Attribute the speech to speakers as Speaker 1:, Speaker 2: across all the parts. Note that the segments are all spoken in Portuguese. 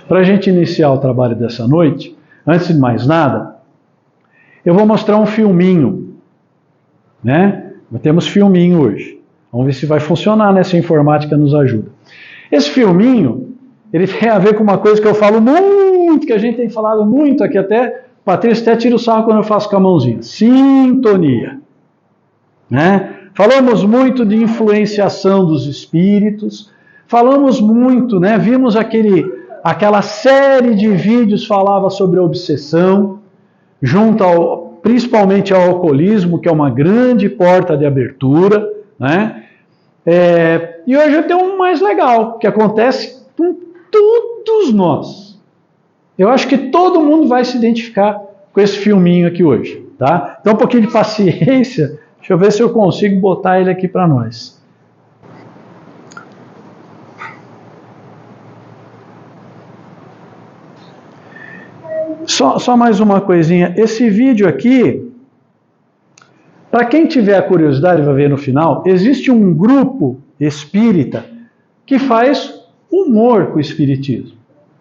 Speaker 1: Para a gente iniciar o trabalho dessa noite, antes de mais nada, eu vou mostrar um filminho, né? Temos filminho hoje. Vamos ver se vai funcionar, né? Se a informática nos ajuda. Esse filminho, ele tem a ver com uma coisa que eu falo muito, que a gente tem falado muito aqui até, Patrícia até tira o sarro quando eu faço com a mãozinha. Sintonia. Né? Falamos muito de influenciação dos espíritos, falamos muito, né? Vimos aquela série de vídeos que falava sobre obsessão, principalmente ao alcoolismo, que é uma grande porta de abertura, né? E hoje eu tenho um mais legal, que acontece com todos nós. Eu acho que todo mundo vai se identificar com esse filminho aqui hoje, tá? Então um pouquinho de paciência, deixa eu ver se eu consigo botar ele aqui para nós. Só mais uma coisinha, esse vídeo aqui, para quem tiver a curiosidade, vai ver no final, existe um grupo espírita que faz humor com o espiritismo.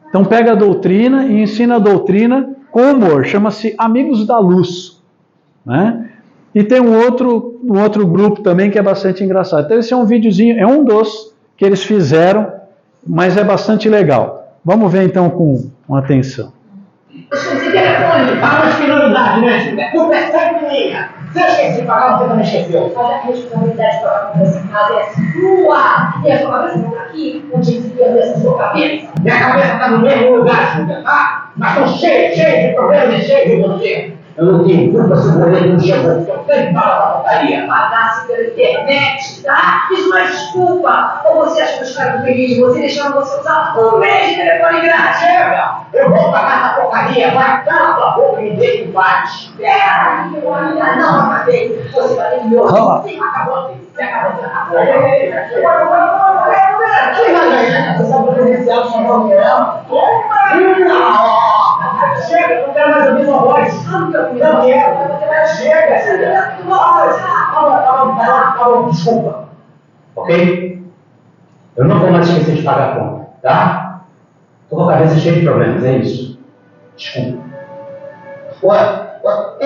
Speaker 1: Então pega a doutrina e ensina a doutrina com humor, chama-se Amigos da Luz, né? E tem um outro grupo também que é bastante engraçado. Então esse é um videozinho, é um dos que eles fizeram, mas é bastante legal. Vamos ver então com atenção.
Speaker 2: Esse telefone paga as finalidades, né, Júlia? Culpa é sempre minha. Se eu esqueci de pagar, você também esqueceu. Mas a responsabilidade de pagar por essa casa é sua. E a sua cabeça não está aqui, onde devia ver essa sua cabeça. Minha cabeça está no mesmo lugar, Júlia, tá? Mas estou cheio de problemas e cheio de você. Eu não tenho culpa se o boleto não chegou, porque eu sempre falo da portaria. Pagasse pela internet, tá? Isso não é desculpa. Ou você acha que os caras do feliz de você deixaram você usar um mês de telefone grátis? Chega! Eu vou pagar essa porcaria, vai, cala a tua boca e me deixa em paz. Espera! Não, acabei. Você vai ter que me ouvir. Sim, acabou. Você acabou. Você sabe o presencial de uma reunião? Chega, não quero mais ouvir sua voz. Não quero. Chega, Cida. Calma, desculpa. Ok? Eu não vou mais esquecer de pagar a conta, tá? Tô com a cabeça cheia de problemas, é isso. Desculpa. Ué, o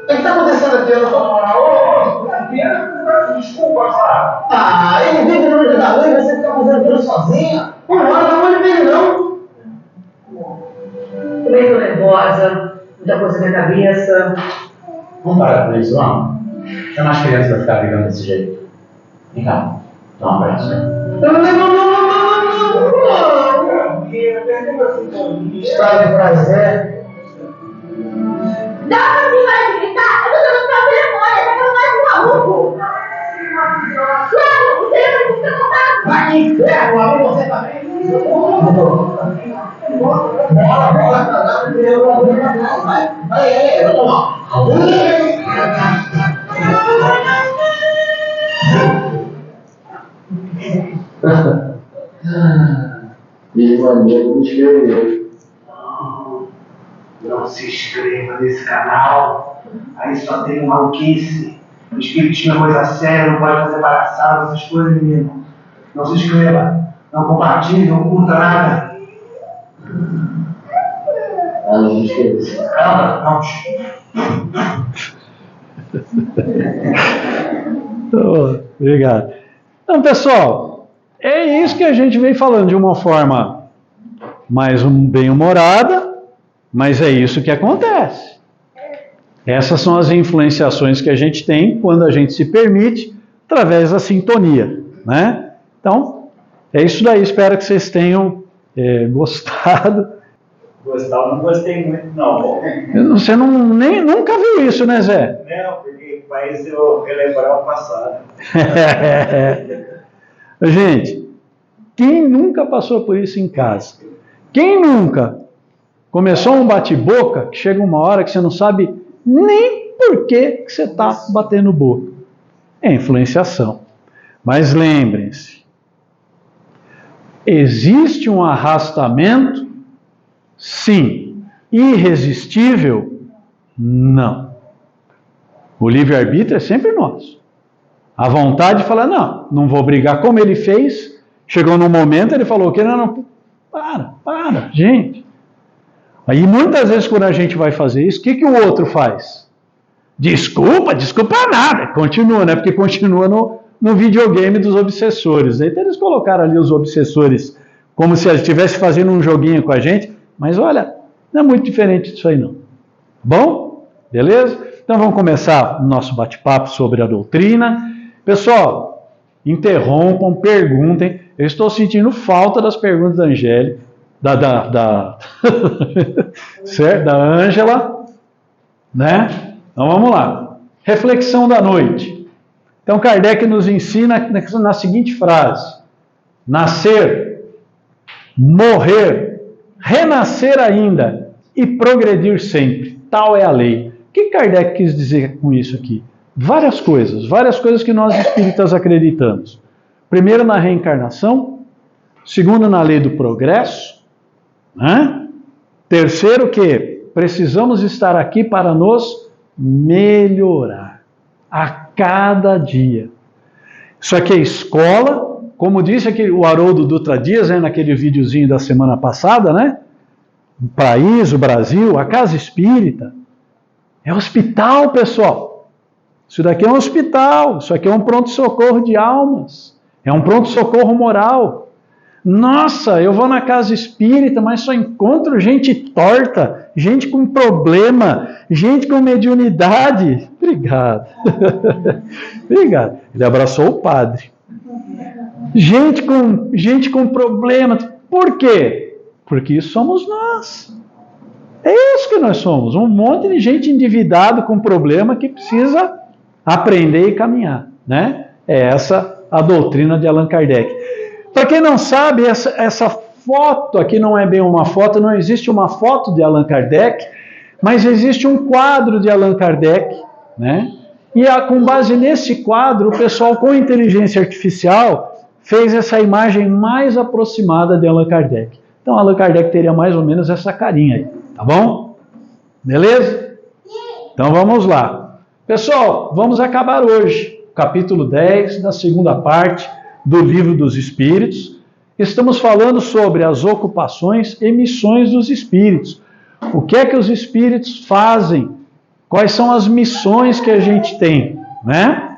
Speaker 2: que está acontecendo aqui? Eu não tô... Desculpa, cara. Ele vive no meio da rua e você fica fazendo aquilo sozinha? Uma hora não olho dele, não.
Speaker 3: Também estou nervosa, muita coisa na minha cabeça.
Speaker 2: Vamos parar com isso, vamos? Chama as crianças para ficar brigando desse jeito. Vem cá, dá um abraço. Não. Estrada de prazer.
Speaker 4: Dá pra mim mais gritar? Eu tô dando pra vergonha, tá falando mais um maluco. Claro, o telefone fica contado.
Speaker 2: Vai que inferno, ali você também. Bora, pra dar um dinheiro pra você, vai. Vai, eu tô mal.
Speaker 5: Meu amigo me inscreveu.
Speaker 6: Não se inscreva nesse canal. Aí só tem maluquice. O espiritismo é coisa séria, não pode fazer palhaçada, essas coisas, menino. Não se inscreva. Não compartilhe, não curta nada.
Speaker 5: Não me inscreveu.
Speaker 6: Calma,
Speaker 1: Obrigado. Então, pessoal, é isso que a gente vem falando de uma forma mais bem-humorada, mas é isso que acontece. Essas são as influenciações que a gente tem quando a gente se permite através da sintonia, né? Então, é isso daí. Espero que vocês tenham gostado.
Speaker 7: Gostar, não gostei muito, não.
Speaker 1: Você nunca viu isso, né, Zé?
Speaker 7: Não, porque faz eu relembrar o passado.
Speaker 1: Gente, quem nunca passou por isso em casa? Quem nunca começou um bate-boca que chega uma hora que você não sabe nem por que você está batendo boca? É influenciação. Mas lembrem-se, existe um arrastamento? Sim. Irresistível? Não. O livre-arbítrio é sempre nosso. A vontade de falar, não vou brigar como ele fez. Chegou num momento, ele falou que não, gente. Aí muitas vezes quando a gente vai fazer isso, o que o outro faz? Desculpa nada. Continua, né? Porque continua no videogame dos obsessores. Então eles colocaram ali os obsessores como se eles estivessem fazendo um joguinho com a gente. Mas olha, não é muito diferente disso aí não. Bom? Beleza? Então vamos começar o nosso bate-papo sobre a doutrina. Pessoal, interrompam, perguntem. Eu estou sentindo falta das perguntas da Angélica, certo? Da Ângela, né? Então vamos lá. Reflexão da noite. Então Kardec nos ensina na seguinte frase: nascer, morrer, renascer ainda e progredir sempre. Tal é a lei. O que Kardec quis dizer com isso aqui? Várias coisas que nós espíritas acreditamos. Primeiro, na reencarnação. Segundo, na lei do progresso. Né? Terceiro, que precisamos estar aqui para nos melhorar a cada dia. Isso aqui é escola, como disse aqui o Haroldo Dutra Dias, né, naquele videozinho da semana passada, né? O país, o Brasil, a casa espírita, é hospital, pessoal. Isso daqui é um hospital, isso aqui é um pronto-socorro de almas, é um pronto-socorro moral. Nossa, eu vou na casa espírita, mas só encontro gente torta, gente com problema, gente com mediunidade. Obrigado. Obrigado. Ele abraçou o padre. Gente com problema. Por quê? Porque isso somos nós. É isso que nós somos. Um monte de gente endividado com problema que precisa aprender e caminhar. Né? É essa a doutrina de Allan Kardec. Para quem não sabe, essa foto aqui não é bem uma foto, não existe uma foto de Allan Kardec, mas existe um quadro de Allan Kardec, né? E com base nesse quadro, o pessoal com inteligência artificial fez essa imagem mais aproximada de Allan Kardec. Então Allan Kardec teria mais ou menos essa carinha aí, tá bom? Beleza? Então vamos lá. Pessoal, vamos acabar hoje o capítulo 10 da segunda parte do Livro dos Espíritos. Estamos falando sobre as ocupações e missões dos espíritos. O que é que os espíritos fazem? Quais são as missões que a gente tem, né?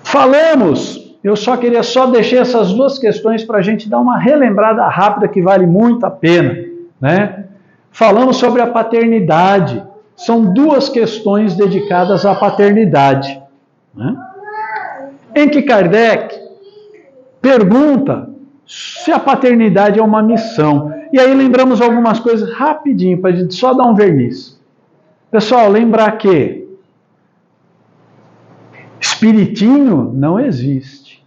Speaker 1: Falamos, eu queria deixar essas duas questões para a gente dar uma relembrada rápida que vale muito a pena, né? Falamos sobre a paternidade. São duas questões dedicadas à paternidade, né? Em que Kardec pergunta se a paternidade é uma missão. E aí lembramos algumas coisas rapidinho, para a gente só dar um verniz. Pessoal, lembrar que espiritinho não existe.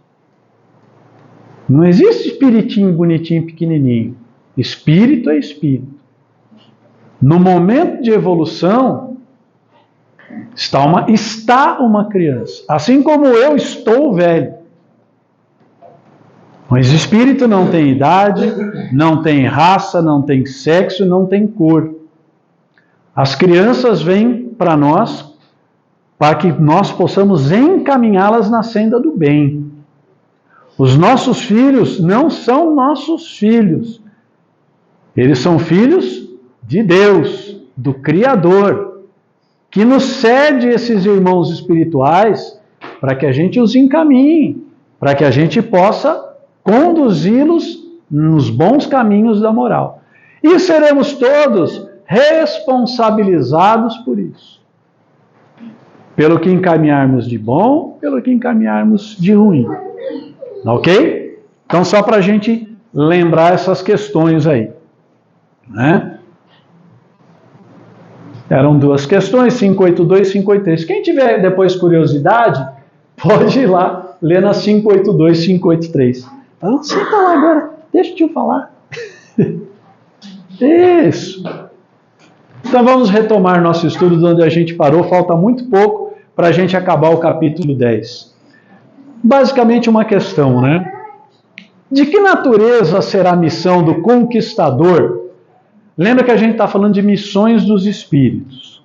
Speaker 1: Não existe espiritinho bonitinho, pequenininho. Espírito é espírito. No momento de evolução, está uma criança. Assim como eu estou velho. Mas espírito não tem idade, não tem raça, não tem sexo, não tem cor. As crianças vêm para nós para que nós possamos encaminhá-las na senda do bem. Os nossos filhos não são nossos filhos. Eles são filhos de Deus, do Criador, que nos cede esses irmãos espirituais para que a gente os encaminhe, para que a gente possa conduzi-los nos bons caminhos da moral. E seremos todos responsabilizados por isso. Pelo que encaminharmos de bom, pelo que encaminharmos de ruim. Ok? Então, só para a gente lembrar essas questões aí. Né? Eram duas questões, 582 e 583. Quem tiver depois curiosidade, pode ir lá ler na 582 e 583. Não, senta lá agora, deixa eu te falar. Isso. Então vamos retomar nosso estudo de onde a gente parou. Falta muito pouco para a gente acabar o capítulo 10. Basicamente uma questão, né? De que natureza será a missão do conquistador? Lembra que a gente está falando de missões dos espíritos,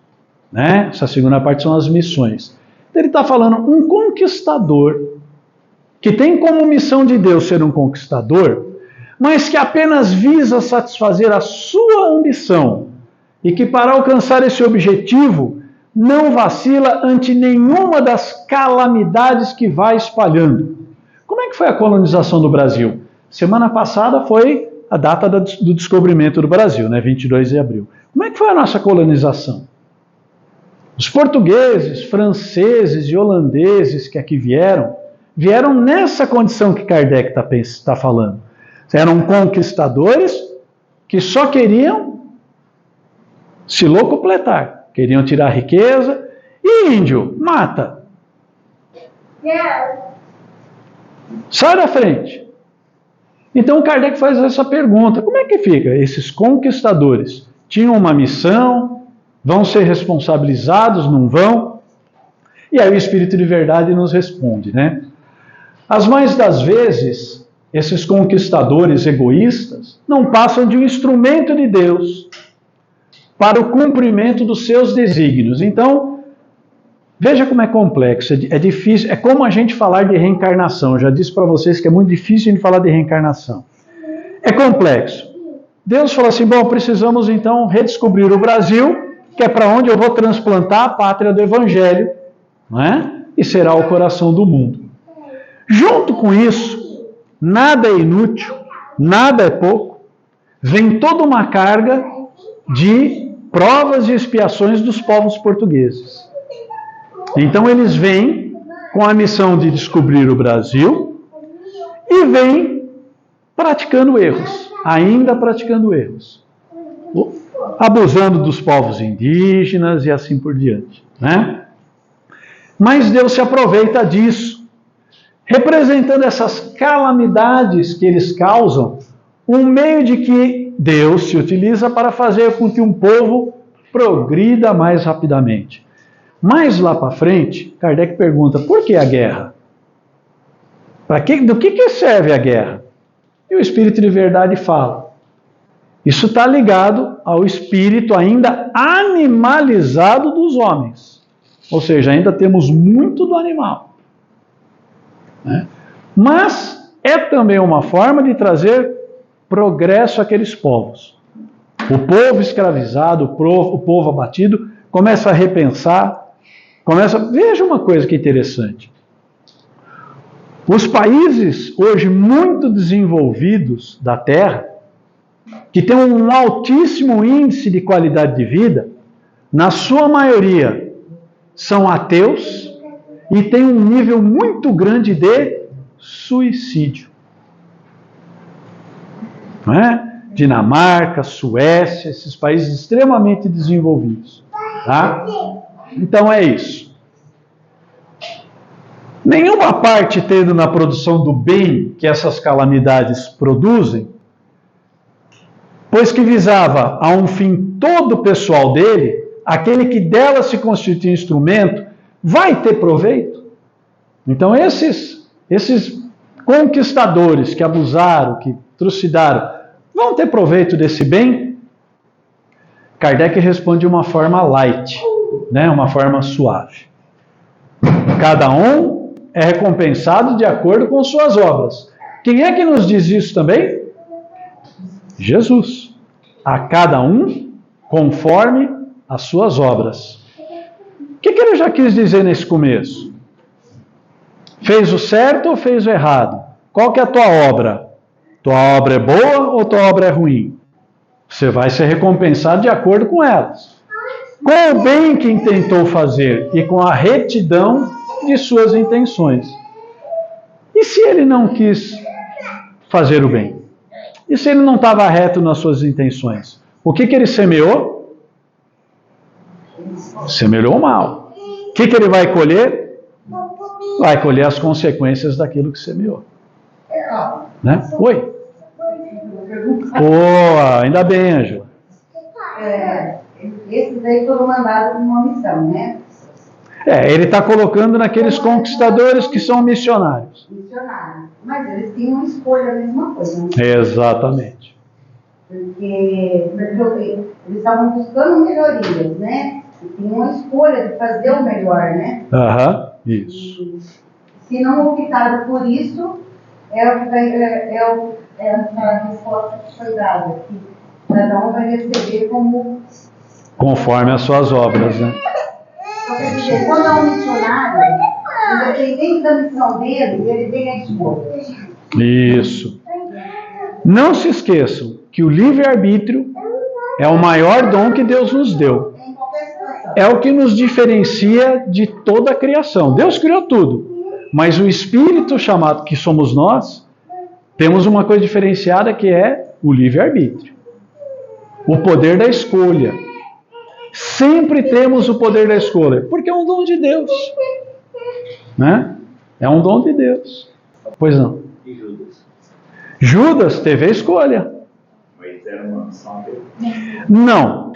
Speaker 1: né? Essa segunda parte são as missões. Ele está falando um conquistador que tem como missão de Deus ser um conquistador, mas que apenas visa satisfazer a sua ambição e que para alcançar esse objetivo não vacila ante nenhuma das calamidades que vai espalhando. Como é que foi a colonização do Brasil? Semana passada foi a data do descobrimento do Brasil, né? 22 de abril. Como é que foi a nossa colonização? Os portugueses, franceses e holandeses que aqui vieram nessa condição que Kardec está falando. Eram conquistadores que só queriam se locupletar, queriam tirar riqueza. E índio, mata. Sai da frente. Então Kardec faz essa pergunta: como é que fica? Esses conquistadores tinham uma missão, vão ser responsabilizados, não vão? E aí o Espírito de Verdade nos responde, né? As mais das vezes, esses conquistadores egoístas não passam de um instrumento de Deus para o cumprimento dos seus desígnios. Então, veja como é complexo, é difícil, é como a gente falar de reencarnação. Eu já disse para vocês que é muito difícil a gente falar de reencarnação. É complexo. Deus falou assim: bom, precisamos então redescobrir o Brasil, que é para onde eu vou transplantar a pátria do Evangelho, não é? E será o coração do mundo. Junto com isso, nada é inútil, nada é pouco, vem toda uma carga de provas e expiações dos povos portugueses. Então eles vêm com a missão de descobrir o Brasil e vêm praticando erros, ainda praticando erros, abusando dos povos indígenas e assim por diante, né? Mas Deus se aproveita disso, representando essas calamidades que eles causam, um meio de que Deus se utiliza para fazer com que um povo progrida mais rapidamente. Mais lá para frente, Kardec pergunta: por que a guerra? Do que serve a guerra? E o Espírito de Verdade fala: isso está ligado ao espírito ainda animalizado dos homens. Ou seja, ainda temos muito do animal. Né? Mas é também uma forma de trazer progresso àqueles povos. O povo escravizado, o povo abatido, começa a repensar. Veja uma coisa que é interessante. Os países hoje muito desenvolvidos da Terra, que têm um altíssimo índice de qualidade de vida, na sua maioria são ateus e têm um nível muito grande de suicídio. Não é? Dinamarca, Suécia, esses países extremamente desenvolvidos. Tá? Então é isso. Nenhuma parte tendo na produção do bem que essas calamidades produzem, pois que visava a um fim todo pessoal dele, aquele que dela se constitui instrumento, vai ter proveito. Então esses conquistadores que abusaram, que trucidaram, vão ter proveito desse bem? Kardec responde de uma forma light, né? Uma forma suave. Cada um é recompensado de acordo com suas obras. Quem é que nos diz isso também? Jesus. A cada um conforme as suas obras. O que ele já quis dizer nesse começo? Fez o certo ou fez o errado? Qual que é a tua obra? Tua obra é boa ou tua obra é ruim? Você vai ser recompensado de acordo com elas. Com o bem que intentou fazer e com a retidão de suas intenções. E se ele não quis fazer o bem? E se ele não estava reto nas suas intenções? O que ele semeou? Semeou o mal. O que ele vai colher? Vai colher as consequências daquilo que semeou. Né? Oi? Ainda bem, Ângela.
Speaker 8: Esses aí foram mandados numa missão, né?
Speaker 1: Ele está colocando naqueles conquistadores que são missionários.
Speaker 8: Missionários. Mas eles tinham uma escolha, a mesma coisa. Né?
Speaker 1: Exatamente.
Speaker 8: Porque eles estavam buscando melhorias, né? E tinham uma escolha de fazer o melhor, né?
Speaker 1: Isso.
Speaker 8: E, se não optaram por isso, essa resposta que foi dada, que cada um vai receber como...
Speaker 1: Conforme as suas obras, né?
Speaker 8: Então, quer dizer, quando é um missionário, independente da missão dele, ele tem a escolha.
Speaker 1: Isso. Não se esqueçam que o livre-arbítrio é o maior dom que Deus nos deu.
Speaker 8: Em qualquer situação.
Speaker 1: É o que nos diferencia de toda a criação. Deus criou tudo, mas o Espírito chamado, que somos nós, temos uma coisa diferenciada que é o livre-arbítrio. O poder da escolha. Sempre temos o poder da escolha, porque é um dom de Deus. Né? É um dom de Deus. Pois não.
Speaker 7: E Judas?
Speaker 1: Judas teve a escolha.
Speaker 7: Mas era uma missão dele.
Speaker 1: Não.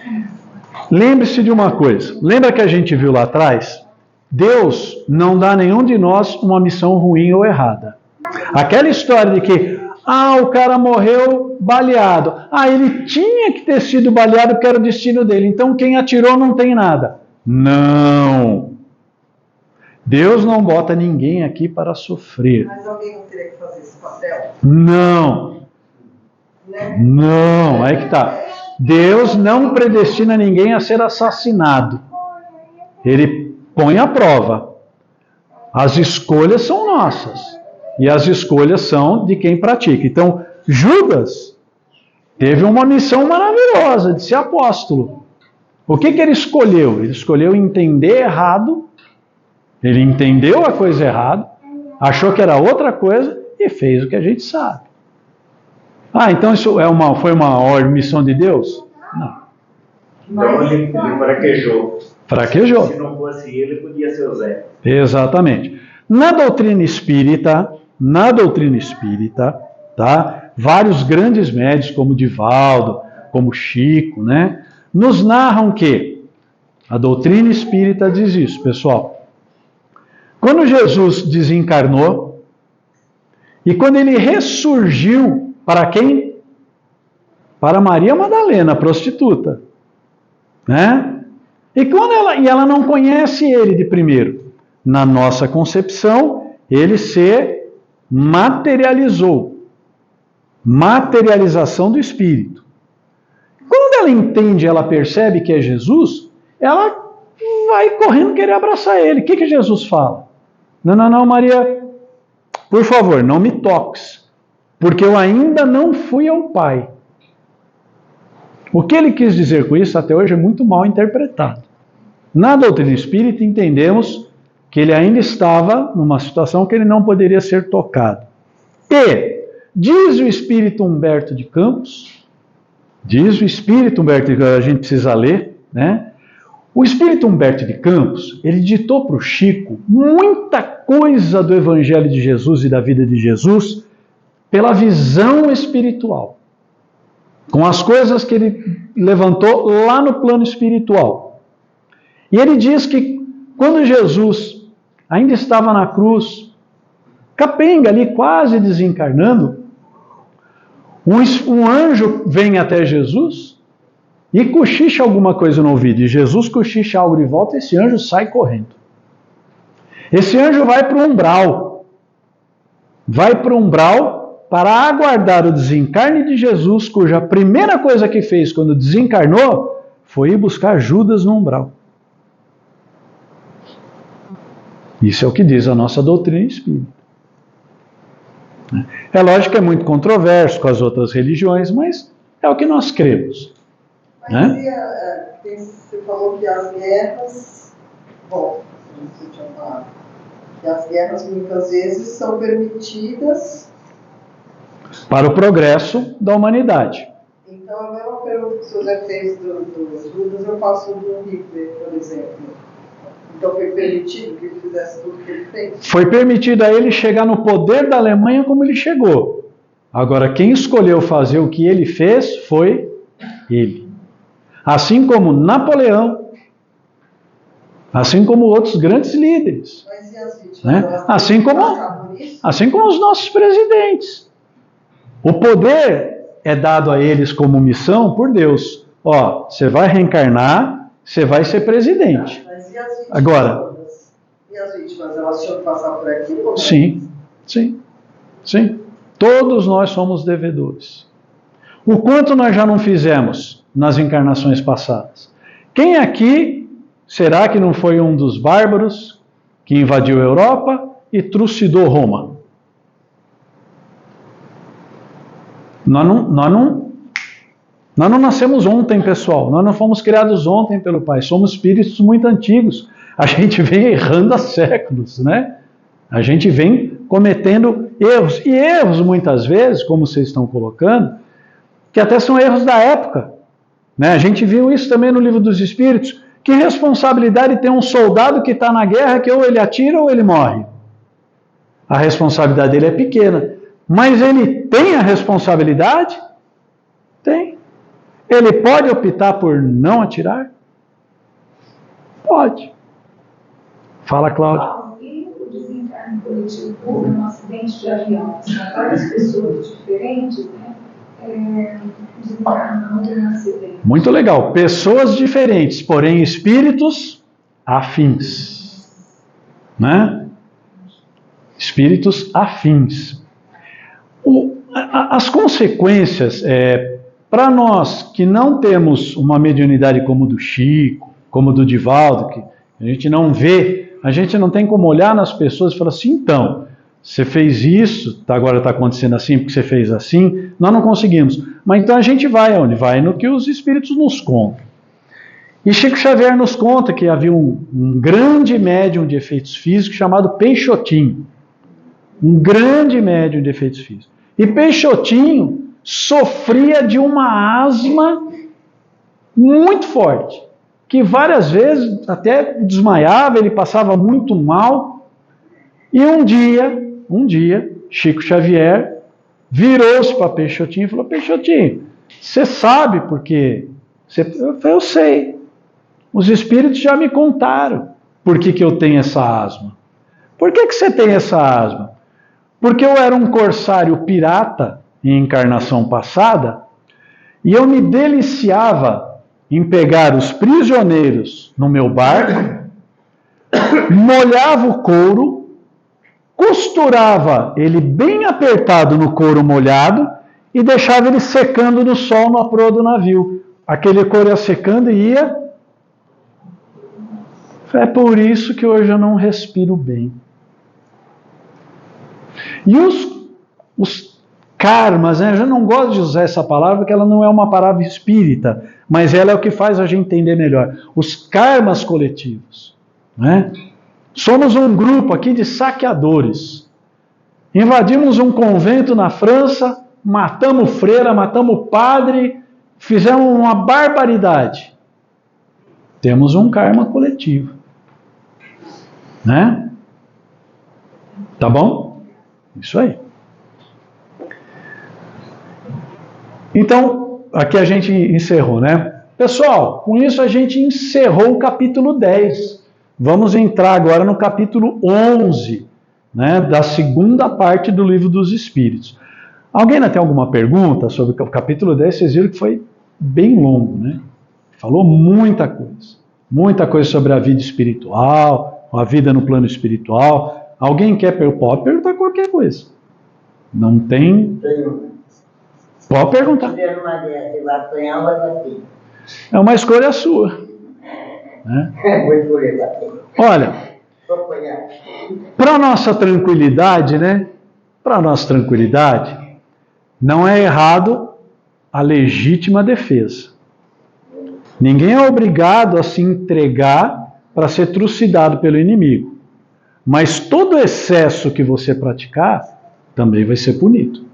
Speaker 1: Lembre-se de uma coisa. Lembra que a gente viu lá atrás? Deus não dá a nenhum de nós uma missão ruim ou errada. Aquela história de que o cara morreu baleado. Ele tinha que ter sido baleado porque era o destino dele. Então quem atirou não tem nada. Não. Deus não bota ninguém aqui para sofrer.
Speaker 3: Mas alguém não teria que fazer esse papel?
Speaker 1: Não.
Speaker 3: Né?
Speaker 1: Não, aí que tá. Deus não predestina ninguém a ser assassinado. Ele põe à prova. As escolhas são nossas. E as escolhas são de quem pratica. Então, Judas teve uma missão maravilhosa de ser apóstolo. O que ele escolheu? Ele escolheu entender errado. Ele entendeu a coisa errada, achou que era outra coisa e fez o que a gente sabe. Então isso foi uma missão de Deus? Não.
Speaker 7: Então ele fraquejou.
Speaker 1: Fraquejou.
Speaker 7: Se não fosse ele, podia ser o Zé.
Speaker 1: Exatamente. Na doutrina espírita, tá? Vários grandes médios, como Divaldo, como Chico, né? Nos narram que a doutrina espírita diz isso, pessoal. Quando Jesus desencarnou, e quando ele ressurgiu, para quem? Para Maria Madalena, a prostituta. Né? E ela não conhece ele de primeiro. Na nossa concepção, ele se materializou. Materialização do Espírito. Quando ela entende, ela percebe que é Jesus, ela vai correndo querer abraçar ele. O que Jesus fala? Não, Maria, por favor, não me toques, porque eu ainda não fui ao Pai. O que ele quis dizer com isso até hoje é muito mal interpretado. Na doutrina espírita entendemos que ele ainda estava numa situação que ele não poderia ser tocado. E diz o Espírito Humberto de Campos, a gente precisa ler, né? O Espírito Humberto de Campos, ele ditou para o Chico muita coisa do Evangelho de Jesus e da vida de Jesus pela visão espiritual. Com as coisas que ele levantou lá no plano espiritual. E ele diz que quando Jesus ainda estava na cruz, capenga ali, quase desencarnando, um anjo vem até Jesus e cochicha alguma coisa no ouvido. E Jesus cochicha algo de volta e esse anjo sai correndo. Esse anjo vai para o umbral. Vai para o umbral para aguardar o desencarne de Jesus, cuja primeira coisa que fez quando desencarnou foi ir buscar Judas no umbral. Isso é o que diz a nossa doutrina espírita. É lógico que é muito controverso com as outras religiões, mas é o que nós cremos.
Speaker 3: Mas você falou que as guerras, você tinha falado, que as guerras muitas vezes são permitidas
Speaker 1: para o progresso da humanidade.
Speaker 3: Então, a mesma pergunta que o senhor já fez do Judas, eu faço do Hitler, por exemplo. Então, foi permitido que ele fizesse tudo o que ele fez?
Speaker 1: Foi permitido a ele chegar no poder da Alemanha como ele chegou. Agora, quem escolheu fazer o que ele fez foi ele. Assim como Napoleão, assim como outros grandes líderes.
Speaker 3: Mas e as vítimas?
Speaker 1: Né? Assim como os nossos presidentes. O poder é dado a eles como missão por Deus. Você vai reencarnar, você vai ser presidente.
Speaker 3: Mas e as vítimas?
Speaker 1: Agora.
Speaker 3: E as vítimas, elas tinham que passar por aquilo?
Speaker 1: Sim. Todos nós somos devedores. O quanto nós já não fizemos nas encarnações passadas? Quem aqui será que não foi um dos bárbaros que invadiu a Europa e trucidou Roma? Nós não nascemos ontem, pessoal. Nós não fomos criados ontem pelo Pai. Somos espíritos muito antigos. A gente vem errando há séculos, né? A gente vem cometendo erros. E erros, muitas vezes, como vocês estão colocando, que até são erros da época. Né? A gente viu isso também no Livro dos Espíritos. Que responsabilidade tem um soldado que está na guerra que ou ele atira ou ele morre? A responsabilidade dele é pequena. Mas ele tem a responsabilidade? Tem. Ele pode optar por não atirar? Pode. Fala, Cláudia.
Speaker 9: E o desencarne coletivo por um acidente de avião? São várias pessoas diferentes, né? Desencarnando em acidente.
Speaker 1: Muito legal. Pessoas diferentes, porém espíritos afins. Né? Espíritos afins. As consequências, para nós que não temos uma mediunidade como do Chico, como do Divaldo, que a gente não vê, a gente não tem como olhar nas pessoas e falar assim, então, você fez isso, agora está acontecendo assim porque você fez assim, nós não conseguimos. Mas então a gente vai aonde? Vai no que os espíritos nos contam. E Chico Xavier nos conta que havia um grande médium de efeitos físicos chamado Peixotinho. Um grande médium de efeitos físicos. E Peixotinho sofria de uma asma muito forte, que várias vezes até desmaiava, ele passava muito mal. E um dia, Chico Xavier virou-se para Peixotinho e falou, Peixotinho, você sabe por quê? Eu sei. Os espíritos já me contaram por que eu tenho essa asma. Por que você tem essa asma? Porque eu era um corsário pirata em encarnação passada e eu me deliciava em pegar os prisioneiros no meu barco, molhava o couro, costurava ele bem apertado no couro molhado e deixava ele secando no sol no aproa do navio. Aquele couro ia secando e ia... É por isso que hoje eu não respiro bem. E os karmas, né? Eu já não gosto de usar essa palavra porque ela não é uma palavra espírita, mas ela é o que faz a gente entender melhor. Os karmas coletivos. Né? Somos um grupo aqui de saqueadores. Invadimos um convento na França, matamos freira, matamos padre, fizemos uma barbaridade. Temos um karma coletivo. Né? Tá bom? Isso aí. Então, aqui a gente encerrou, né? Pessoal, com isso a gente encerrou o capítulo 10. Vamos entrar agora no capítulo 11, né, da segunda parte do Livro dos Espíritos. Alguém ainda tem alguma pergunta sobre o capítulo 10? Vocês viram que foi bem longo, né? Falou muita coisa sobre a vida espiritual, a vida no plano espiritual. Alguém quer pode perguntar qualquer coisa. Não tem... Pode perguntar. É uma escolha sua. Né? Olha, para nossa tranquilidade, né? Para nossa tranquilidade, não é errado a legítima defesa. Ninguém é obrigado a se entregar para ser trucidado pelo inimigo. Mas todo excesso que você praticar também vai ser punido.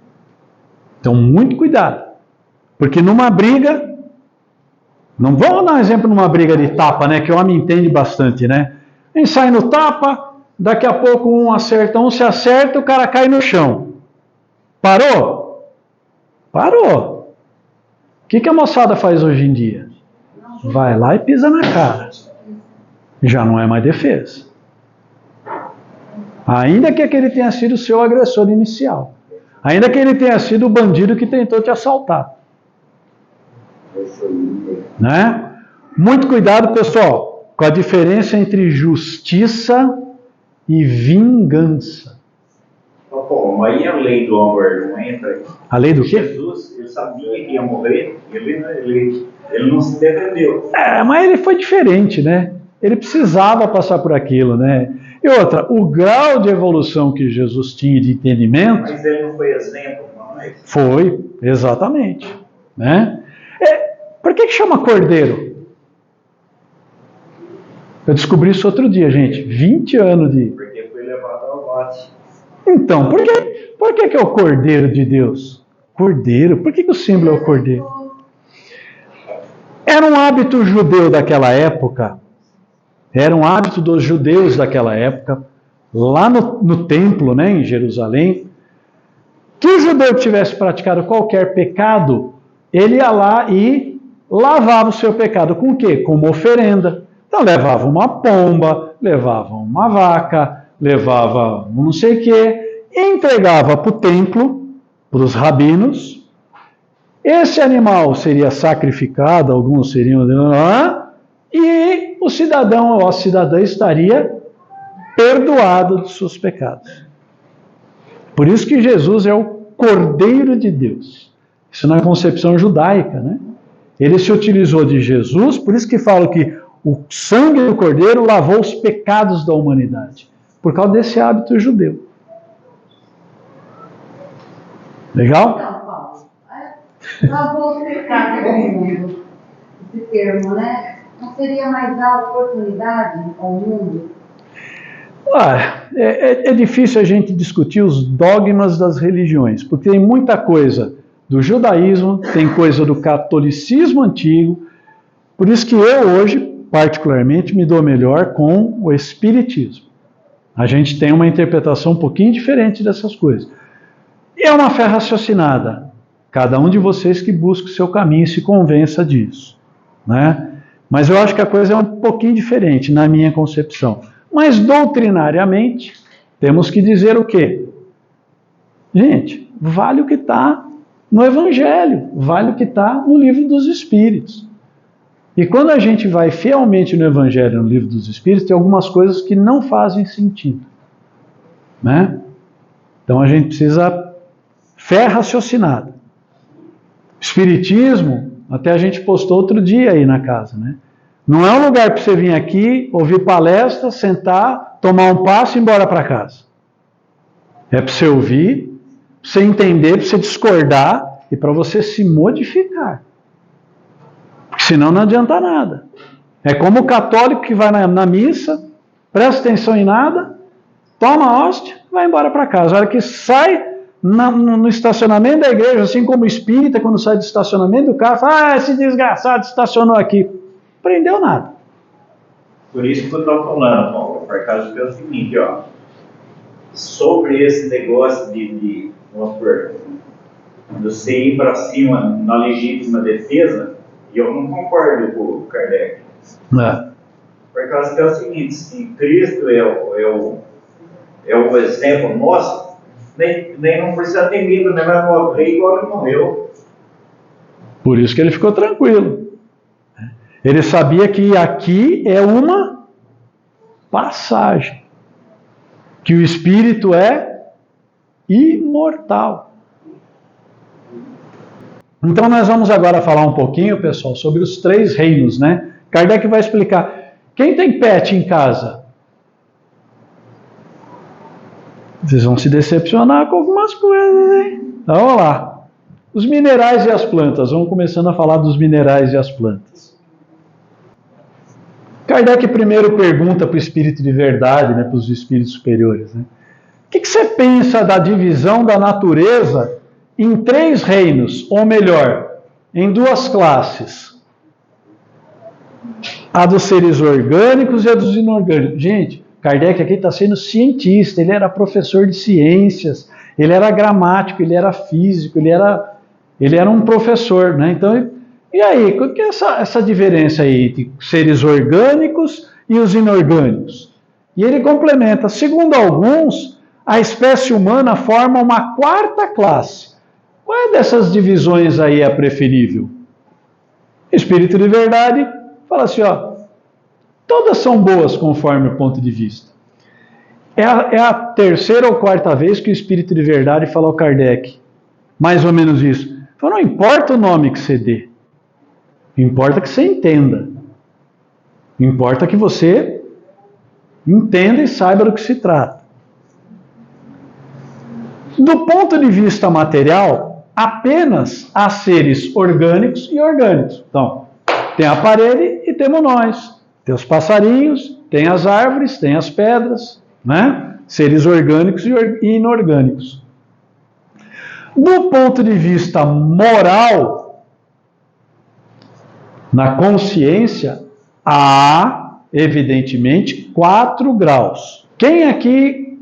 Speaker 1: Então, muito cuidado. Porque numa briga, não vamos dar um exemplo numa briga de tapa, né? Que o homem entende bastante, né? A gente sai no tapa, daqui a pouco um se acerta, o cara cai no chão. Parou? Parou. O que a moçada faz hoje em dia? Vai lá e pisa na cara. Já não é mais defesa. Ainda que aquele tenha sido o seu agressor inicial. Ainda que ele tenha sido o bandido que tentou te assaltar. Né? Muito cuidado, pessoal, com a diferença entre justiça e vingança.
Speaker 7: Como aí a lei do amor não entra.
Speaker 1: A lei do quê?
Speaker 7: Jesus, ele sabia que ia morrer, ele não se defendeu.
Speaker 1: Mas ele foi diferente, né? Ele precisava passar por aquilo, né? E outra, o grau de evolução que Jesus tinha de entendimento...
Speaker 7: Mas ele não foi exemplo, não é?
Speaker 1: Foi, exatamente. Né? Por que chama cordeiro? Eu descobri isso outro dia, gente. 20 anos de...
Speaker 7: Porque foi levado ao bote.
Speaker 1: Então, por que é o cordeiro de Deus? Cordeiro? Por que o símbolo é o cordeiro? Era um hábito judeu daquela época. Era um hábito dos judeus daquela época, lá no templo, né, em Jerusalém, que o judeu que tivesse praticado qualquer pecado, ele ia lá e lavava o seu pecado com o quê? Com uma oferenda. Então levava uma pomba, levava uma vaca, levava um não sei o quê, e entregava para o templo, para os rabinos. Esse animal seria sacrificado, alguns seriam... E o cidadão ou a cidadã estaria perdoado dos seus pecados. Por isso que Jesus é o Cordeiro de Deus. Isso na concepção judaica, né? Ele se utilizou de Jesus, por isso que falo que o sangue do Cordeiro lavou os pecados da humanidade. Por causa desse hábito judeu. Legal?
Speaker 8: Então, Paulo, lavou os pecados do mundo. Esse termo, né? Não seria mais dar oportunidade ao mundo?
Speaker 1: É difícil a gente discutir os dogmas das religiões, porque tem muita coisa do judaísmo, tem coisa do catolicismo antigo, por isso que eu hoje, particularmente, me dou melhor com o espiritismo. A gente tem uma interpretação um pouquinho diferente dessas coisas. E é uma fé raciocinada. Cada um de vocês que busca o seu caminho e se convença disso, né? Mas eu acho que a coisa é um pouquinho diferente na minha concepção. Mas doutrinariamente, temos que dizer o quê? Gente, vale o que está no Evangelho, vale o que está no Livro dos Espíritos. E quando a gente vai fielmente no Evangelho, no Livro dos Espíritos, tem algumas coisas que não fazem sentido, né? Então a gente precisa fé raciocinada. Espiritismo, até a gente postou outro dia aí na casa, né? Não é um lugar para você vir aqui, ouvir palestra, sentar, tomar um passo e ir embora para casa. É para você ouvir, para você entender, para você discordar e para você se modificar. Porque senão não adianta nada. É como o católico que vai na missa, presta atenção em nada, toma a hóstia e vai embora para casa. A hora que sai no estacionamento da igreja, assim como o espírita, quando sai do estacionamento do carro, fala, esse desgraçado estacionou aqui. Aprendeu nada.
Speaker 7: Por isso que eu estou falando, Paulo, por causa que é o seguinte, ó, sobre esse negócio vamos supor, de você ir para cima na legítima defesa, eu não concordo com o Kardec. Por causa que é o seguinte, se Cristo é o exemplo nosso, nem não precisa ter medo, né? Vai morrer igual ele morreu.
Speaker 1: Por isso que ele ficou tranquilo. Ele sabia que aqui é uma passagem, que o espírito é imortal. Então nós vamos agora falar um pouquinho, pessoal, sobre os 3 reinos, né? Kardec vai explicar. Quem tem pet em casa? Vocês vão se decepcionar com algumas coisas, hein? Então vamos lá. Os minerais e as plantas. Vamos começando a falar dos minerais e as plantas. Kardec primeiro pergunta para o espírito de verdade, né, para os espíritos superiores, né? O que você pensa da divisão da natureza em 3 reinos, ou melhor, em 2 classes? A dos seres orgânicos e a dos inorgânicos. Gente, Kardec aqui está sendo cientista, ele era professor de ciências, ele era gramático, ele era físico, ele era um professor, né? Então, e aí, qual que é essa diferença aí entre seres orgânicos e os inorgânicos? E ele complementa, segundo alguns, a espécie humana forma uma 4ª classe. Qual dessas divisões aí é a preferível? Espírito de verdade fala assim, ó, todas são boas conforme o ponto de vista. É a terceira ou quarta vez que o Espírito de Verdade fala ao Kardec. Mais ou menos isso. Então não importa o nome que você dê. Importa que você entenda. Importa que você entenda e saiba do que se trata. Do ponto de vista material, apenas há seres orgânicos e orgânicos. Então, tem a parede e temos nós. Tem os passarinhos, tem as árvores, tem as pedras, né? Seres orgânicos e inorgânicos. Do ponto de vista moral, na consciência, há, evidentemente, 4 graus. Quem aqui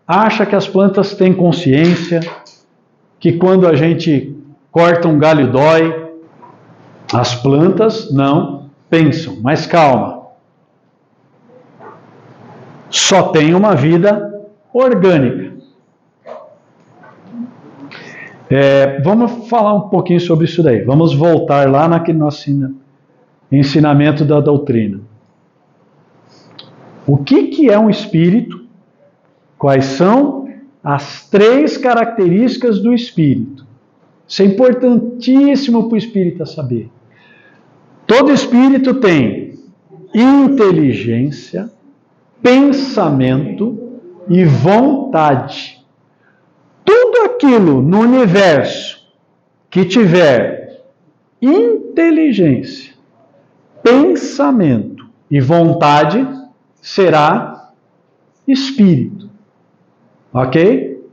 Speaker 1: acha que as plantas têm consciência, que quando a gente corta um galho dói? As plantas não pensam, mas calma. Só tem uma vida orgânica. Vamos falar um pouquinho sobre isso daí. Vamos voltar lá naquele nosso ensinamento da doutrina. O que é um espírito? Quais são as 3 características do espírito? Isso é importantíssimo para o espírita saber. Todo espírito tem inteligência, pensamento e vontade. Tudo aquilo no universo que tiver inteligência, pensamento e vontade será espírito. Ok?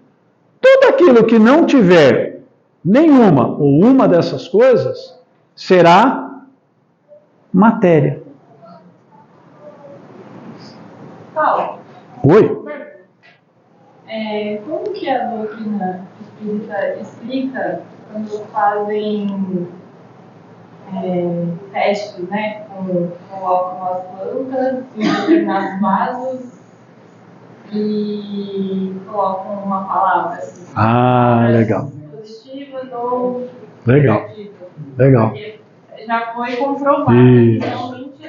Speaker 1: Tudo aquilo que não tiver nenhuma ou uma dessas coisas será matéria.
Speaker 10: Paulo.
Speaker 1: Oi?
Speaker 10: Como que a doutrina espírita explica quando fazem testes, né? Colocam as plantas em determinados vasos e colocam uma palavra assim.
Speaker 1: Legal.
Speaker 10: Positivas ou
Speaker 1: negativas. Legal.
Speaker 10: Porque já foi comprovado que realmente,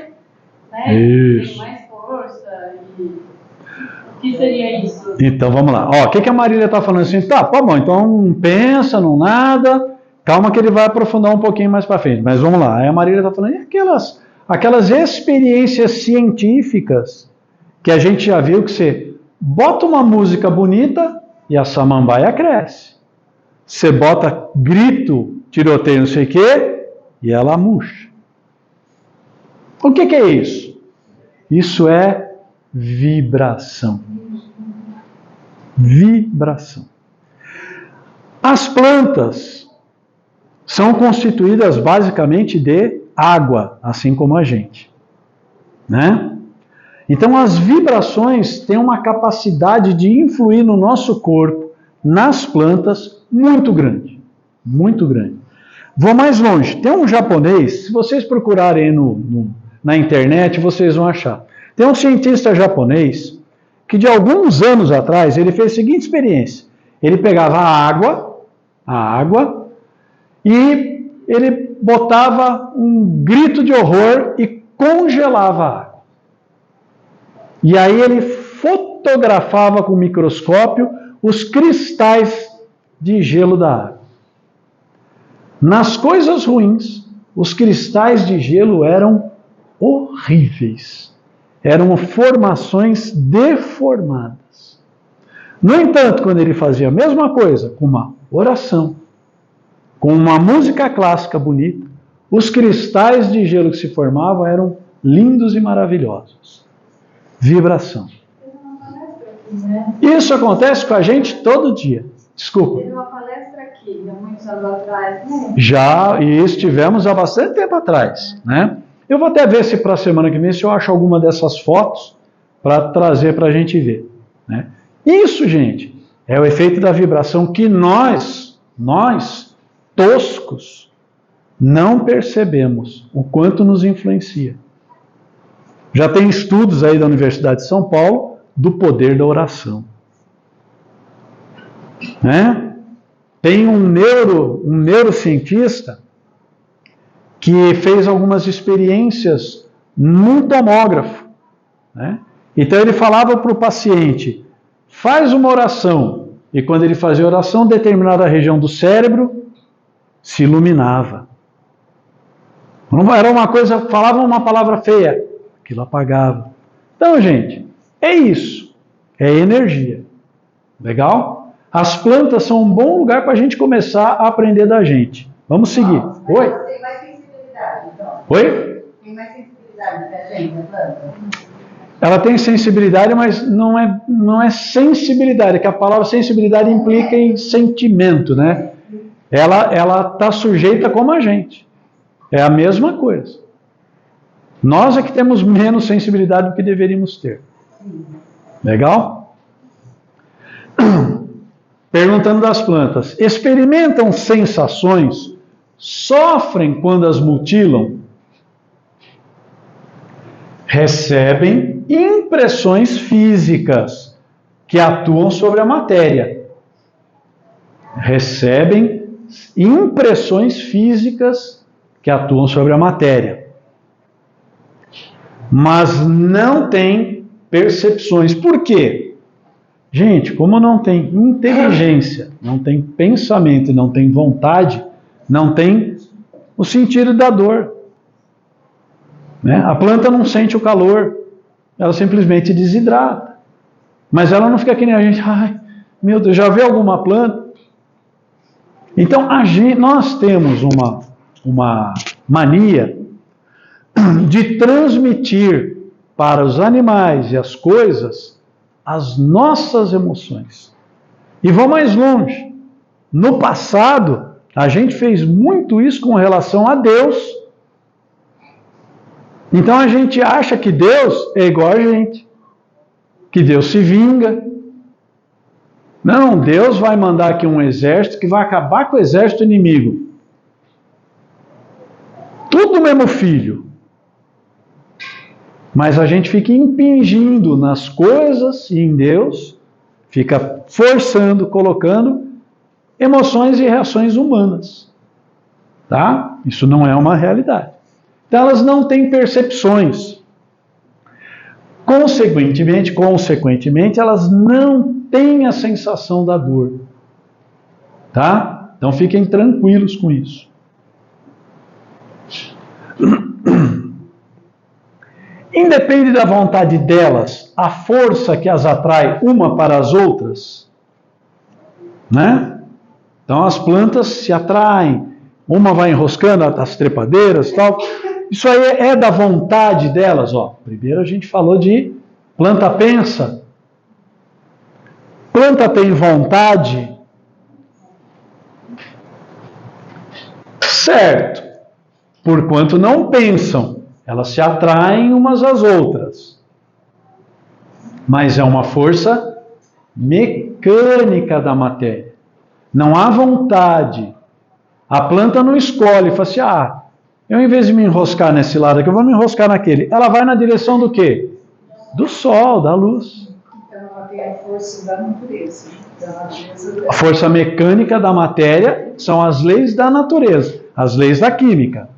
Speaker 10: né, tem mais força e o que seria isso?
Speaker 1: Então vamos lá. O que a Marília está falando assim? Tá bom, então não pensa, não nada. Calma que ele vai aprofundar um pouquinho mais para frente. Mas vamos lá. Aí a Marília está falando aquelas experiências científicas que a gente já viu que você bota uma música bonita e a samambaia cresce. Você bota grito, tiroteio, não sei o quê, e ela murcha. O que é isso? Isso é vibração. Vibração. As plantas são constituídas basicamente de água, assim como a gente, né? Então as vibrações têm uma capacidade de influir no nosso corpo, nas plantas, muito grande. Muito grande. Vou mais longe. Tem um japonês, se vocês procurarem na internet, vocês vão achar. Tem um cientista japonês que de alguns anos atrás, ele fez a seguinte experiência. Ele pegava a água, e ele botava um grito de horror e congelava a água. E aí ele fotografava com o microscópio os cristais de gelo da água. Nas coisas ruins, os cristais de gelo eram horríveis. Eram formações deformadas. No entanto, quando ele fazia a mesma coisa com uma oração, com uma música clássica bonita, os cristais de gelo que se formavam eram lindos e maravilhosos. Vibração. Isso acontece com a gente todo dia. Desculpa.
Speaker 10: Teve uma palestra aqui, há muitos anos atrás, né?
Speaker 1: Já, e estivemos há bastante tempo atrás, né? Eu vou até ver se para a semana que vem se eu acho alguma dessas fotos para trazer para a gente ver, né? Isso, gente, é o efeito da vibração que nós, toscos, não percebemos o quanto nos influencia. Já tem estudos aí da Universidade de São Paulo do poder da oração. Né? Tem um neurocientista que fez algumas experiências num tomógrafo. Né? Então ele falava para o paciente, faz uma oração, e quando ele fazia oração, determinada região do cérebro se iluminava. Não era uma coisa, falava uma palavra feia, aquilo apagava. Então, gente, é isso. É energia. Legal? As plantas são um bom lugar para a gente começar a aprender da gente. Vamos seguir. Oi?
Speaker 8: Tem mais sensibilidade, então.
Speaker 1: Oi?
Speaker 8: Tem mais sensibilidade que a gente, a planta?
Speaker 1: Ela tem sensibilidade, mas não é sensibilidade, que a palavra sensibilidade implica em sentimento, né? Ela está sujeita como a gente. É a mesma coisa. Nós é que temos menos sensibilidade do que deveríamos ter. Legal? Perguntando das plantas. Experimentam sensações? Sofrem quando as mutilam? Recebem impressões físicas que atuam sobre a matéria. Recebem impressões físicas que atuam sobre a matéria. Mas não têm percepções. Por quê? Gente, como não tem inteligência, não tem pensamento, não tem vontade, não tem o sentido da dor. Né? A planta não sente o calor, ela simplesmente desidrata. Mas ela não fica que nem a gente, ai, meu Deus, já viu alguma planta? Então, nós temos uma mania de transmitir para os animais e as coisas as nossas emoções. E vou mais longe. No passado, a gente fez muito isso com relação a Deus. Então a gente acha que Deus é igual a gente, que Deus se vinga. Não, Deus vai mandar aqui um exército que vai acabar com o exército inimigo. Tudo mesmo filho. Mas a gente fica impingindo nas coisas e em Deus, fica forçando, colocando emoções e reações humanas. Tá? Isso não é uma realidade. Então elas não têm percepções. Consequentemente, elas não têm a sensação da dor. Tá? Então fiquem tranquilos com isso. Independe da vontade delas, a força que as atrai uma para as outras, né? Então as plantas se atraem, uma vai enroscando as trepadeiras e tal. Isso aí é da vontade delas, ó. Primeiro a gente falou de planta pensa. Planta tem vontade? Certo. Porquanto não pensam, elas se atraem umas às outras. Mas é uma força mecânica da matéria. Não há vontade. A planta não escolhe, fala assim, eu em vez de me enroscar nesse lado aqui, eu vou me enroscar naquele. Ela vai na direção do quê? Do sol, da luz.
Speaker 9: Então ela tem a força da natureza.
Speaker 1: A força mecânica da matéria são as leis da natureza, as leis da química.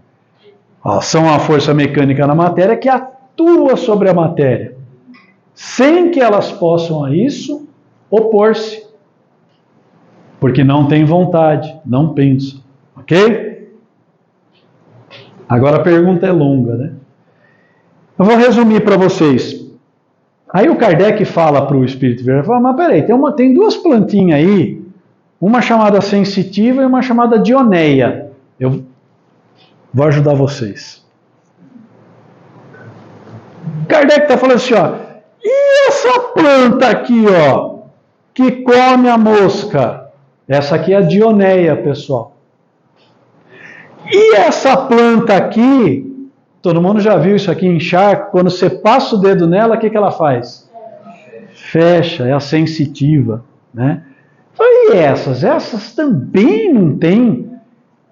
Speaker 1: São a força mecânica da matéria que atua sobre a matéria, sem que elas possam a isso opor-se. Porque não tem vontade, não pensam. Ok? Agora a pergunta é longa, né? Eu vou resumir para vocês. Aí o Kardec fala para o Espírito Verde, fala, mas peraí, tem duas plantinhas aí, uma chamada sensitiva e uma chamada dioneia. Eu vou ajudar vocês. Kardec está falando assim, e essa planta aqui, que come a mosca? Essa aqui é a dioneia, pessoal. E essa planta aqui, todo mundo já viu isso aqui em charco, quando você passa o dedo nela, o que ela faz? Fecha, é a sensitiva, né? E essas? Essas também não tem.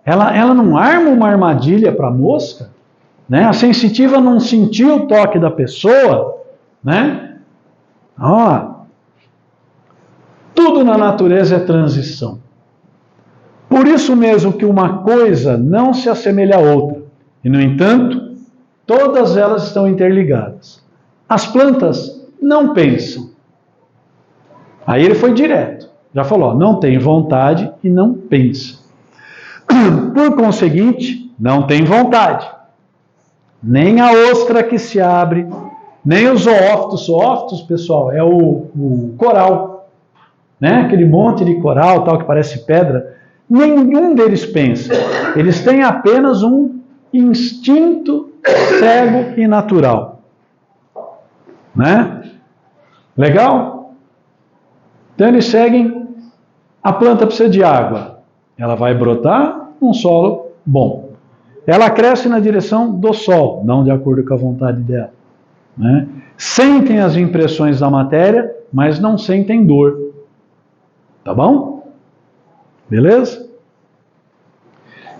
Speaker 1: Ela não arma uma armadilha para a mosca, né? A sensitiva não sentiu o toque da pessoa, né? Tudo na natureza é transição. Por isso mesmo que uma coisa não se assemelha a outra. E, no entanto, todas elas estão interligadas. As plantas não pensam. Aí ele foi direto. Já falou, ó, não tem vontade e não pensa. Por conseguinte, não tem vontade. Nem a ostra que se abre, nem os zoófitos. Zoófitos, pessoal, é o coral. Né? Aquele monte de coral, tal, que parece pedra. Nenhum deles pensa. Eles têm apenas um instinto cego e natural. Né? Legal? Então eles seguem. A planta precisa de água. Ela vai brotar num solo bom. Ela cresce na direção do sol, não de acordo com a vontade dela. Né? Sentem as impressões da matéria, mas não sentem dor. Tá bom? Beleza?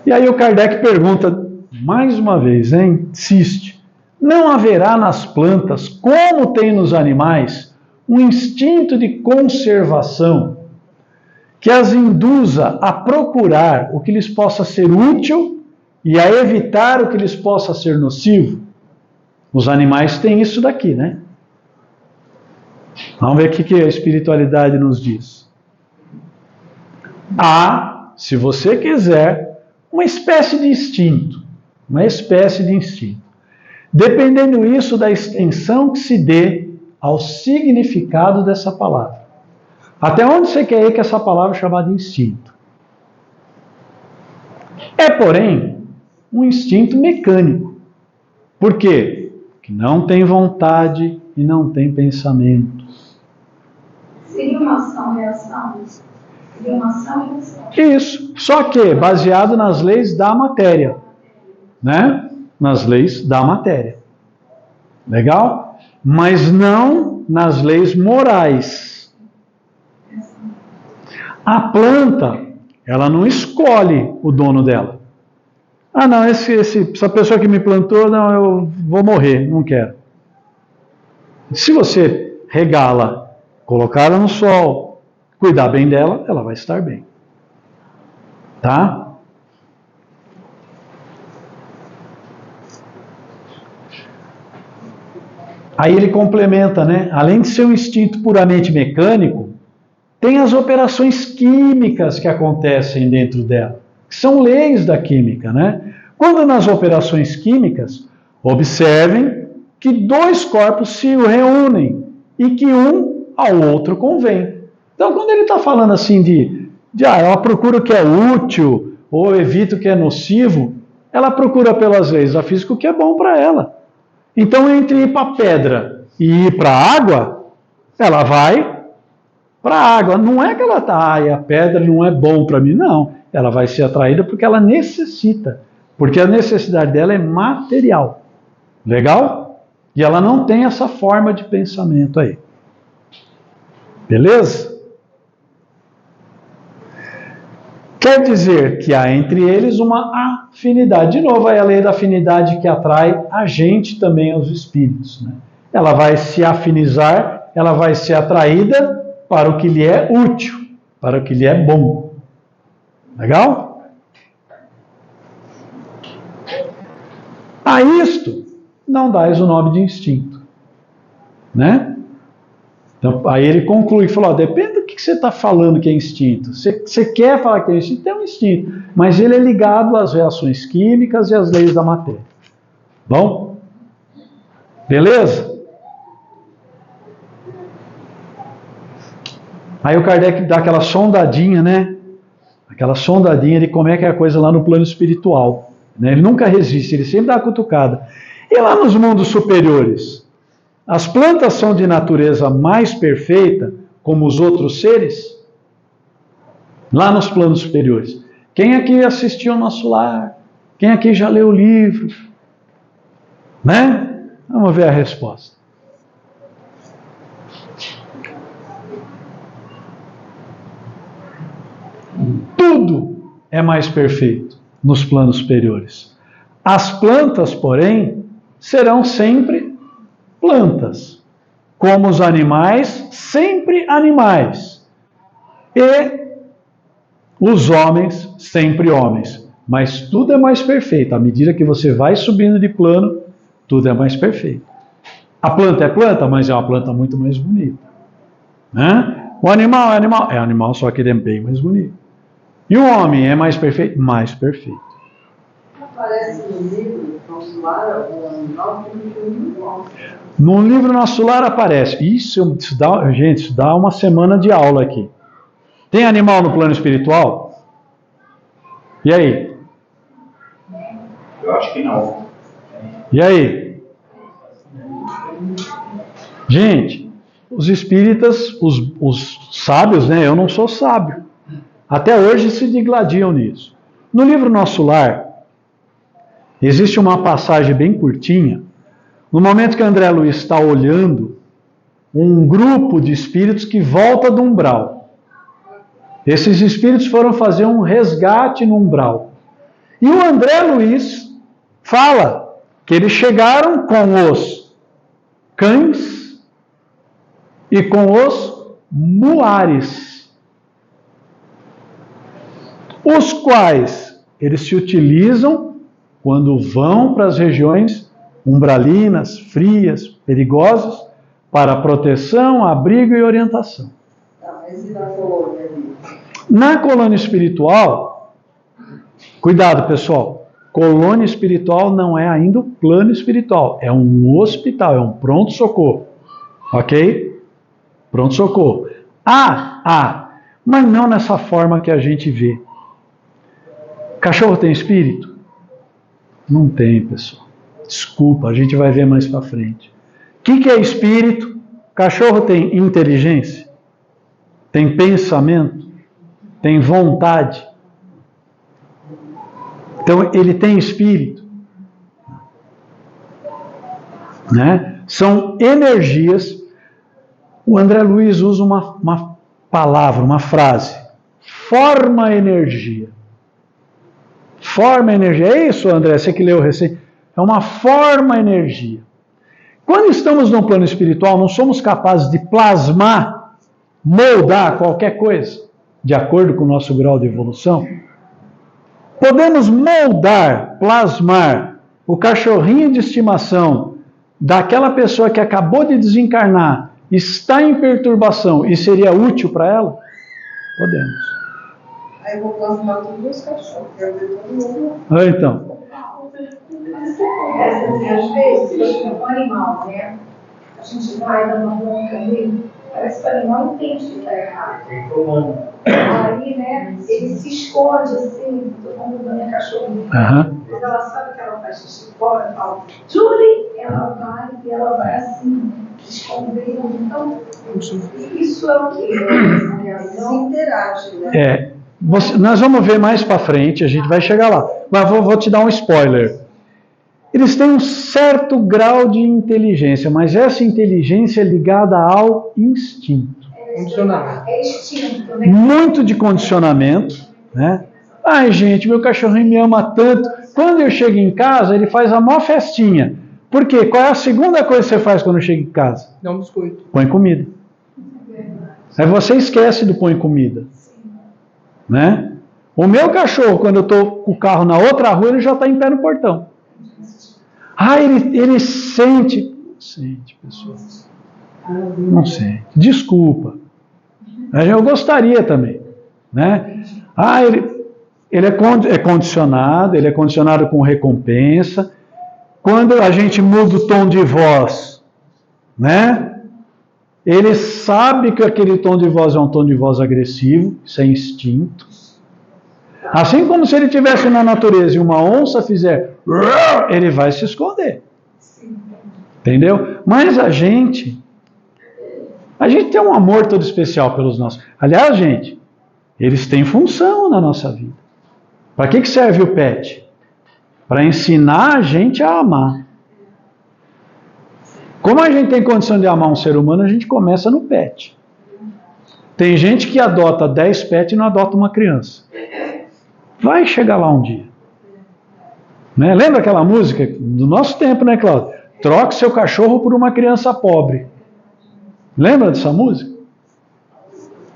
Speaker 1: E aí o Kardec pergunta, mais uma vez, insiste. Não haverá nas plantas, como tem nos animais, um instinto de conservação que as induza a procurar o que lhes possa ser útil e a evitar o que lhes possa ser nocivo? Os animais têm isso daqui, né? Vamos ver o que a espiritualidade nos diz. Há, se você quiser, uma espécie de instinto. Uma espécie de instinto. Dependendo isso da extensão que se dê ao significado dessa palavra. Até onde você quer ir com essa palavra chamada instinto? É, porém, um instinto mecânico. Por quê? Porque não tem vontade e não tem pensamentos.
Speaker 9: Seria uma ação-reação? Seria uma ação e reação?
Speaker 1: Isso. Só que baseado nas leis da matéria. Né? Nas leis da matéria. Legal? Mas não nas leis morais. A planta, ela não escolhe o dono dela. Ah, não, essa pessoa que me plantou, não, eu vou morrer, não quero. Se você regá-la, colocá-la no sol, cuidar bem dela, ela vai estar bem. Tá? Aí ele complementa, né? Além de ser um instinto puramente mecânico, tem as operações químicas que acontecem dentro dela, que são leis da química, né? Quando nas operações químicas, observem que dois corpos se reúnem e que um ao outro convém. Então, quando ele está falando assim ela procura o que é útil ou evita o que é nocivo, ela procura pelas leis da física o que é bom para ela. Então, entre ir para a pedra e ir para a água, ela vai para a água. Não é que ela está, a pedra não é bom para mim, não. Ela vai ser atraída porque ela necessita. Porque a necessidade dela é material. Legal? E ela não tem essa forma de pensamento aí. Beleza? Quer dizer que há entre eles uma afinidade. De novo, é a lei da afinidade que atrai a gente também aos espíritos. Né? Ela vai se afinizar, ela vai ser atraída para o que lhe é útil, para o que lhe é bom. Legal? A isto não dás o nome de instinto. Né? Então, aí ele conclui, falou, depende do que você está falando que é instinto. Você quer falar que é instinto? É um instinto. Mas ele é ligado às reações químicas e às leis da matéria. Bom? Beleza? Aí o Kardec dá aquela sondadinha, né? Aquela sondadinha de como é que é a coisa lá no plano espiritual. Né? Ele nunca resiste, ele sempre dá a cutucada. E lá nos mundos superiores? As plantas são de natureza mais perfeita, como os outros seres? Lá nos planos superiores. Quem aqui assistiu ao Nosso Lar? Quem aqui já leu o livro? Né? Vamos ver a resposta. Tudo é mais perfeito nos planos superiores. As plantas, porém, serão sempre plantas, como os animais, sempre animais, e os homens, sempre homens. Mas tudo é mais perfeito. À medida que você vai subindo de plano, tudo é mais perfeito. A planta é planta, mas é uma planta muito mais bonita. Né? O animal é animal. É animal, só que ele é bem mais bonito. E o homem é mais perfeito? Mais perfeito.
Speaker 3: Aparece no livro Nosso Lar o animal que não mostra.
Speaker 1: No livro Nosso Lar aparece. Isso dá uma semana de aula aqui. Tem animal no plano espiritual? E aí?
Speaker 7: Eu acho que não.
Speaker 1: E aí? Gente, os espíritas, os sábios, né? Eu não sou sábio. Até hoje se digladiam nisso. No livro Nosso Lar, existe uma passagem bem curtinha. No momento que André Luiz está olhando um grupo de espíritos que volta do umbral. Esses espíritos foram fazer um resgate no umbral. E o André Luiz fala que eles chegaram com os cães e com os muares, os quais eles se utilizam quando vão para as regiões umbralinas, frias, perigosas, para proteção, abrigo e orientação.
Speaker 3: Mas e na colônia ali?
Speaker 1: Na colônia espiritual, cuidado pessoal, colônia espiritual não é ainda o plano espiritual, é um hospital, é um pronto-socorro, ok? Pronto-socorro. Mas não nessa forma que a gente vê. Cachorro tem espírito? Não tem, pessoal. Desculpa, a gente vai ver mais para frente. O que é espírito? Cachorro tem inteligência? Tem pensamento? Tem vontade? Então, ele tem espírito? Né? São energias. O André Luiz usa uma palavra, uma frase. Forma energia. Forma energia. É isso, André? Você que leu recente. É uma forma energia. Quando estamos no plano espiritual, não somos capazes de plasmar, moldar qualquer coisa, de acordo com o nosso grau de evolução. Podemos moldar, plasmar o cachorrinho de estimação daquela pessoa que acabou de desencarnar, está em perturbação e seria útil para ela? Podemos.
Speaker 3: Aí eu vou plasmar todos os cachorros, quero ver todo mundo.
Speaker 1: Então.
Speaker 9: Isso acontece assim, às vezes, com o animal, né? A gente vai dar uma bronca nele, parece que o animal entende que está errado. Aí, né, ele se esconde assim, todo mundo da minha cachorrinha. Quando ela sabe que ela faz xixi fora, fala, Julie! Ela vai e ela vai assim, escondendo. Então, isso é o quê?
Speaker 3: Eles interagem, né?
Speaker 1: Nós vamos ver mais para frente, a gente vai chegar lá. Mas vou te dar um spoiler. Eles têm um certo grau de inteligência, mas essa inteligência é ligada ao instinto.
Speaker 9: É instinto, né?
Speaker 1: Muito de condicionamento, né? Ai, gente, meu cachorrinho me ama tanto. Quando eu chego em casa, ele faz a maior festinha. Por quê? Qual é a segunda coisa que você faz quando chega em casa?
Speaker 11: Dá um biscoito.
Speaker 1: Põe comida. Aí você esquece do põe comida. Né? O meu cachorro, quando eu estou com o carro na outra rua, ele já está em pé no portão. Ele sente. Não sente, pessoal. Não sente. Desculpa. Eu gostaria também. Né? Ele é condicionado com recompensa. Quando a gente muda o tom de voz, né? Ele sabe que aquele tom de voz é um tom de voz agressivo, isso é instinto. Assim como se ele estivesse na natureza e uma onça fizer, ele vai se esconder. Entendeu? Mas a gente tem um amor todo especial pelos nossos. Aliás, gente, eles têm função na nossa vida. Para que serve o pet? Para ensinar a gente a amar. Como a gente tem condição de amar um ser humano, a gente começa no pet. Tem gente que adota 10 pets e não adota uma criança. Vai chegar lá um dia. Né? Lembra aquela música do nosso tempo, né, Cláudio? Troque seu cachorro por uma criança pobre. Lembra dessa música?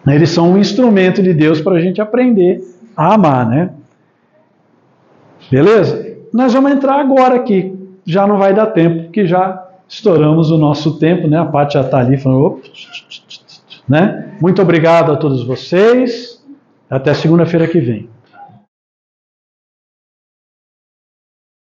Speaker 1: Eles são um instrumento de Deus para a gente aprender a amar, né? Beleza? Nós vamos entrar agora aqui. Já não vai dar tempo, porque já estouramos o nosso tempo, né? A Paty já está ali falando, né? Muito obrigado a todos vocês. Até segunda-feira que vem.